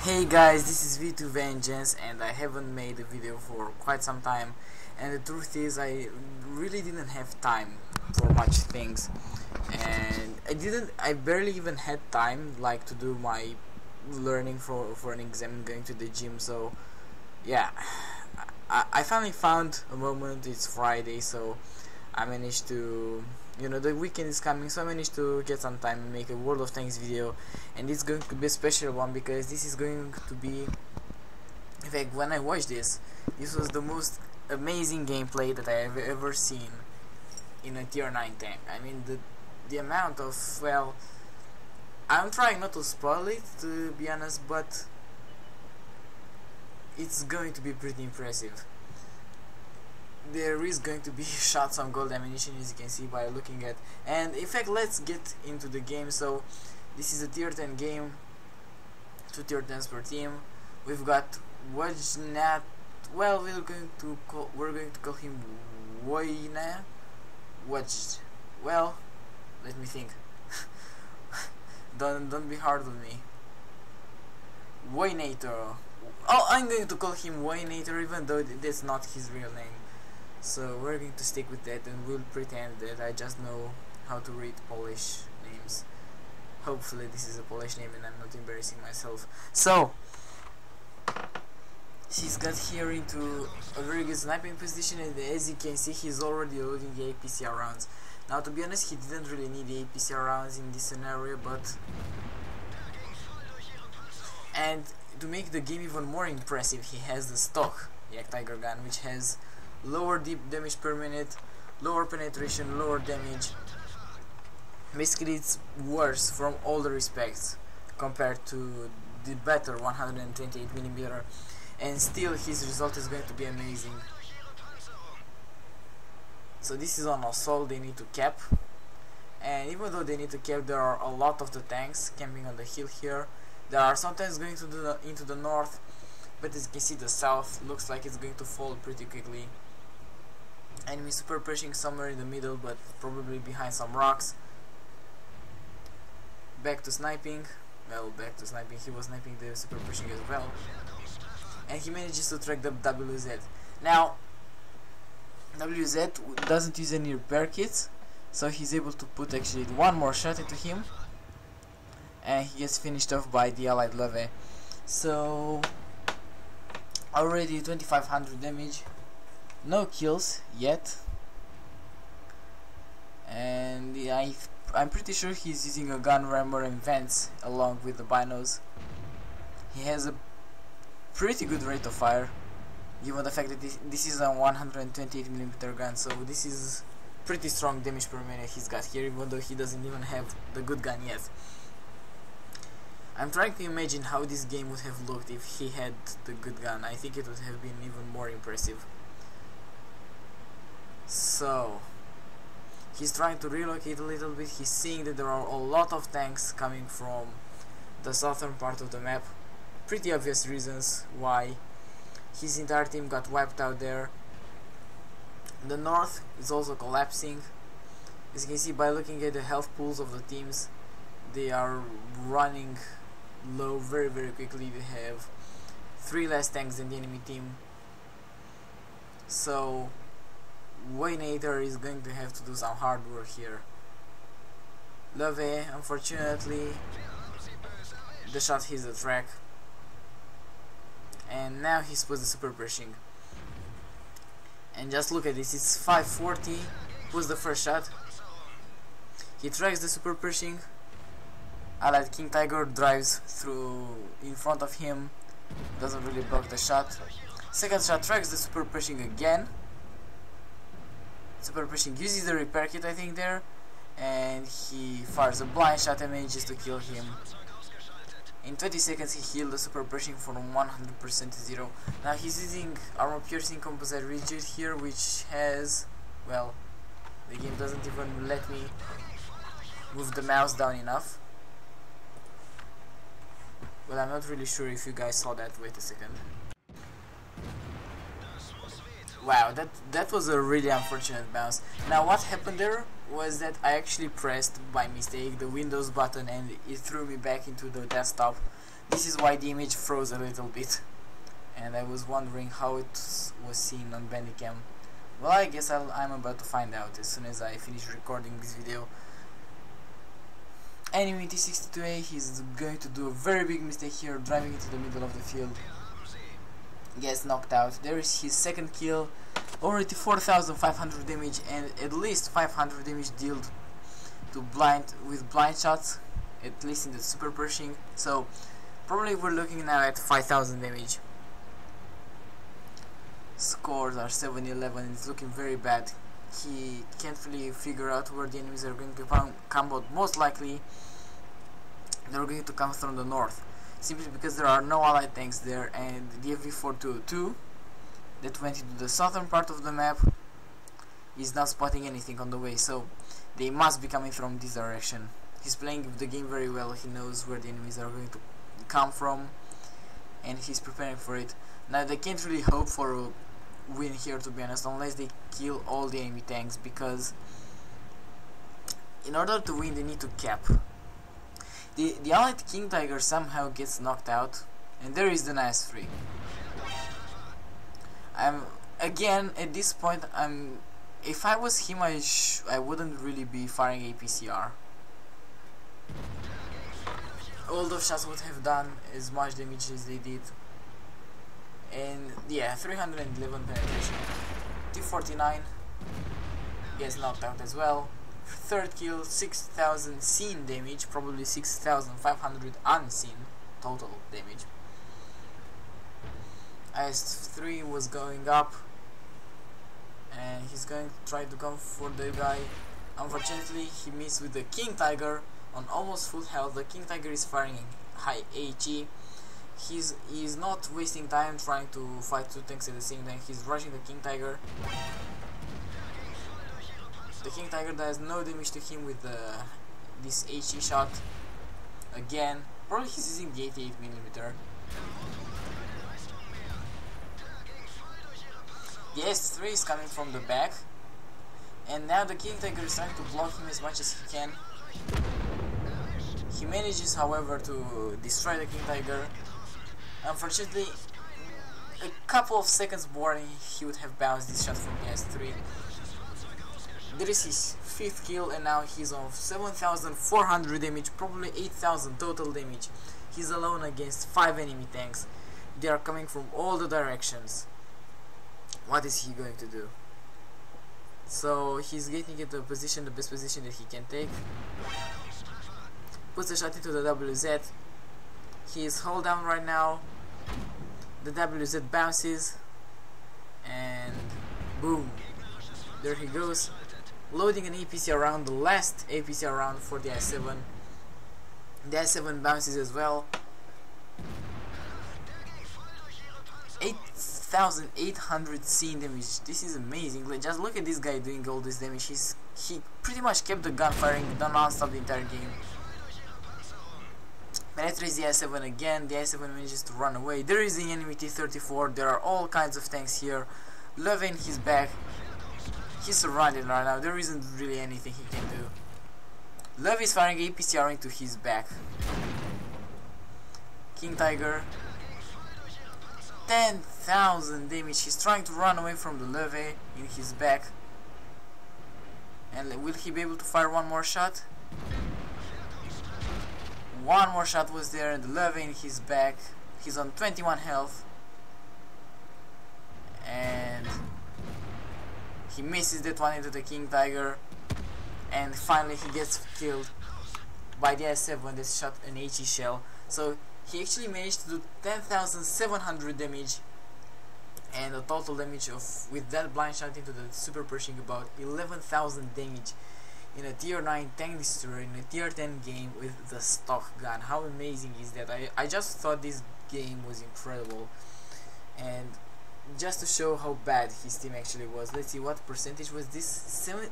Hey guys, this is V2 Vengeance and I haven't made a video for quite some time, and the truth is I really didn't have time for much things, and I barely even had time like to do my learning for an exam and going to the gym. So yeah, I finally found a moment. It's Friday, so I managed to, the weekend is coming, so I managed to get some time and make a World of Tanks video, and it's going to be a special one because this is going to be, in fact, when I watched this was the most amazing gameplay that I have ever seen in a tier 9 tank. I mean, the amount of, well, I'm trying not to spoil it, to be honest, but it's going to be pretty impressive. There is going to be shots on gold ammunition, as you can see by looking at, and in fact let's get into the game. So this is a tier 10 game, 2 tier 10s per team. We've got Wajnat, well, we're going to call him Wayna. Well, let me think. don't be hard on me. Waynator. Oh, I'm going to call him Waynator even though that's not his real name. So we're going to stick with that, and we'll pretend that I just know how to read Polish names. Hopefully this is a Polish name and I'm not embarrassing myself. So he's got here into a very good sniping position, and as you can see he's already loading the APCR rounds. Now, to be honest, he didn't really need the APCR rounds in this scenario, but and to make the game even more impressive, he has the stock Jagdtiger gun, which has lower deep damage per minute, lower penetration, lower damage. Basically it's worse from all the respects compared to the better 128mm, and still his result is going to be amazing. So this is on assault, they need to cap, and even though they need to cap, there are a lot of the tanks camping on the hill here. There are sometimes going to into the north, but as you can see the south looks like it's going to fall pretty quickly. Enemy super pushing somewhere in the middle, but probably behind some rocks. Back to sniping. Well, back to sniping. He was sniping the super pushing as well, and he manages to track the WZ. Now WZ doesn't use any repair kits, so he's able to put actually one more shot into him, and he gets finished off by the allied Leve. So already 2500 damage. No kills yet, and I'm pretty sure he's using a gun rammer and vents along with the binos. He has a pretty good rate of fire, given the fact that this is a 128mm gun, so this is pretty strong damage per minute he's got here, even though he doesn't even have the good gun yet. I'm trying to imagine how this game would have looked if he had the good gun. I think it would have been even more impressive. So he's trying to relocate a little bit. He's seeing that there are a lot of tanks coming from the southern part of the map. Pretty obvious reasons why his entire team got wiped out there. The north is also collapsing. As you can see by looking at the health pools of the teams, they are running low very quickly. They have 3 less tanks than the enemy team. So Waynator is going to have to do some hard work here. Leve, unfortunately, the shot hits the track, and now he's put the super pushing. And just look at this, it's 540, puts the first shot. He tracks the super pushing. Allied Jagdtiger drives through in front of him, doesn't really block the shot. Second shot tracks the super pushing again. Super pushing uses the repair kit, I think, there, and he fires a blind shot and manages to kill him. In 20 seconds he healed the super pushing from 100% to 0. Now he's using armor piercing composite rigid here, which has, well, the game doesn't even let me move the mouse down enough. Well, I'm not really sure if you guys saw that. Wait a second. Wow, that was a really unfortunate bounce. Now what happened there was that I actually pressed by mistake the Windows button and it threw me back into the desktop. This is why the image froze a little bit, and I was wondering how it was seen on Bandicam. Well, I guess I'm about to find out as soon as I finish recording this video. Anyway, T62A, he's going to do a very big mistake here, driving into the middle of the field. Gets knocked out. There is his second kill, already 4,500 damage and at least 500 damage dealt to with blind shots, at least in the super Pershing. So probably we're looking now at 5,000 damage. Scores are 7-11. It's looking very bad. He can't really figure out where the enemies are going to come, but most likely they're going to come from the north, simply because there are no allied tanks there, and the FV-422 that went into the southern part of the map is not spotting anything on the way, so they must be coming from this direction. He's playing the game very well. He knows where the enemies are going to come from, and he's preparing for it. Now they can't really hope for a win here, to be honest, unless they kill all the enemy tanks, because in order to win they need to cap. The allied Jagdtiger somehow gets knocked out, and there is the nice free. Again at this point, if I was him, I wouldn't really be firing APCR. All those shots would have done as much damage as they did. And yeah, 311 penetration. T49 gets knocked out as well. Third kill, 6,000 seen damage, probably 6,500 unseen total damage. IS-3 was going up, and he's going to try to come for the guy. Unfortunately, he missed with the Jagdtiger on almost full health. The Jagdtiger is firing high HE. He's not wasting time trying to fight two tanks at the same time. He's rushing the Jagdtiger. The Jagdtiger does no damage to him with this HE shot. Again, probably he's using the 88mm. The S3 is coming from the back, and now the Jagdtiger is trying to block him as much as he can. He manages, however, to destroy the Jagdtiger. Unfortunately, a couple of seconds more and he would have bounced this shot from the S3. There is his fifth kill, and now he's on 7,400 damage, probably 8,000 total damage. He's alone against 5 enemy tanks. They are coming from all the directions. What is he going to do? So he's getting into a position, the best position that he can take. Puts a shot into the WZ. He is hold down right now. The WZ bounces, and boom, there he goes, loading an APC round, the last APC round for the I-7. The I-7 bounces as well. 8,800 seen damage. This is amazing. Just look at this guy doing all this damage. He pretty much kept the gun firing non-stop the entire game. Penetrates the I-7 again. The I-7 manages to run away. There is the enemy T-34. There are all kinds of tanks here. Love in his back. He's surrounded right now. There isn't really anything he can do. Love is firing APCR into his back. Jagdtiger, 10,000 damage. He's trying to run away from the Love in his back. And will he be able to fire one more shot? One more shot was there, and the Love in his back. He's on 21 health. And he misses that one into the Jagdtiger. And finally he gets killed by the I-7 that shot an HE shell. So he actually managed to do 10,700 damage, and a total damage of, with that blind shot into the super Pershing, about 11,000 damage in a tier 9 tank destroyer in a tier 10 game with the stock gun. How amazing is that? I just thought this game was incredible, and just to show how bad his team actually was, let's see what percentage was this.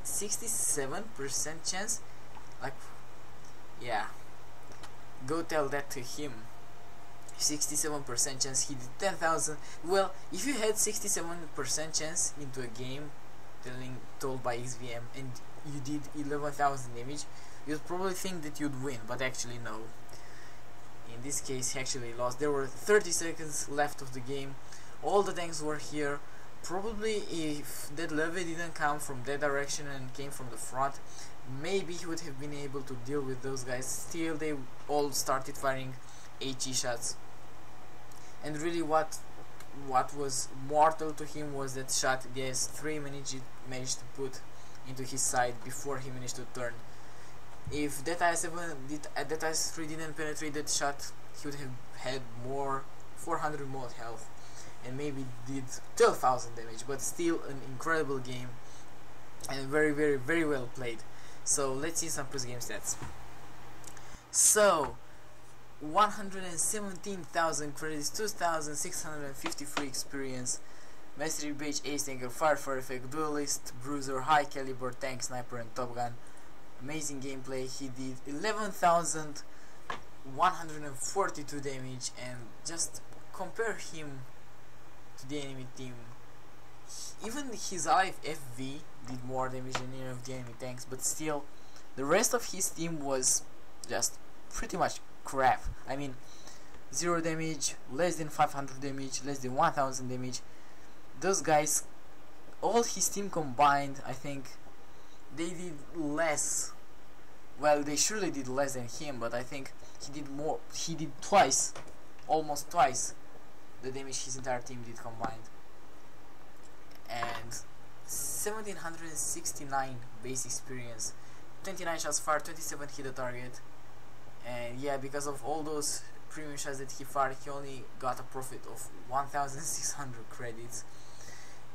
67% chance? Like, yeah, go tell that to him. 67% chance. He did 10,000. Well, if you had 67% chance into a game told by XVM and you did 11,000 damage, you'd probably think that you'd win, but actually no. In this case he actually lost. There were 30 seconds left of the game. All the tanks were here. Probably if that levy didn't come from that direction and came from the front, maybe he would have been able to deal with those guys. Still, they all started firing HE shots, and really what was mortal to him was that shot DS3 managed to put into his side before he managed to turn. If that IS-3 didn't penetrate that shot, he would have had more 400 more health and maybe did 12,000 damage, but still an incredible game and very well played. So let's see some post-game stats. So 117,000 credits, 2,653 experience, Mastery Badge, Ace Tanker, Fire Effect, Duelist, Bruiser, High Caliber, Tank, Sniper and Top Gun. Amazing gameplay. He did 11,142 damage, and just compare him to the enemy team. Even his ally FV did more damage than any of the enemy tanks, but still the rest of his team was just pretty much crap. I mean, 0 damage, less than 500 damage, less than 1000 damage. Those guys, all his team combined, I think they did less. Well, they surely did less than him, but I think he did more. He did twice, almost twice the damage his entire team did combined. And 1769 base experience, 29 shots fired, 27 hit the target. And yeah, because of all those premium shots that he fired, he only got a profit of 1,600 credits.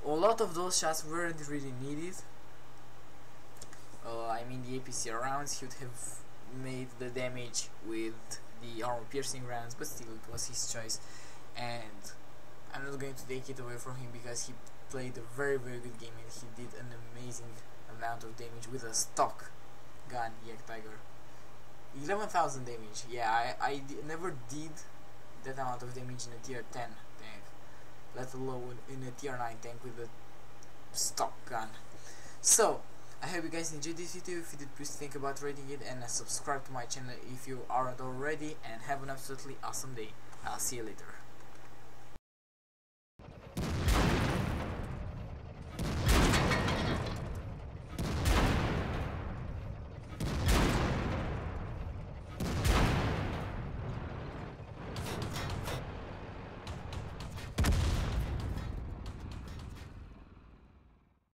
A lot of those shots weren't really needed. I mean, the APC rounds, he would have made the damage with the armor piercing rounds, but still it was his choice, and I'm not going to take it away from him because he played a very good game and he did an amazing amount of damage with a stock gun, Jagdtiger. 11,000 damage. Yeah, I never did that amount of damage in a tier 10 tank, let alone in a tier 9 tank with a stock gun. So I hope you guys enjoyed this video. If you did, please think about rating it and subscribe to my channel if you aren't already, and have an absolutely awesome day. I'll see you later.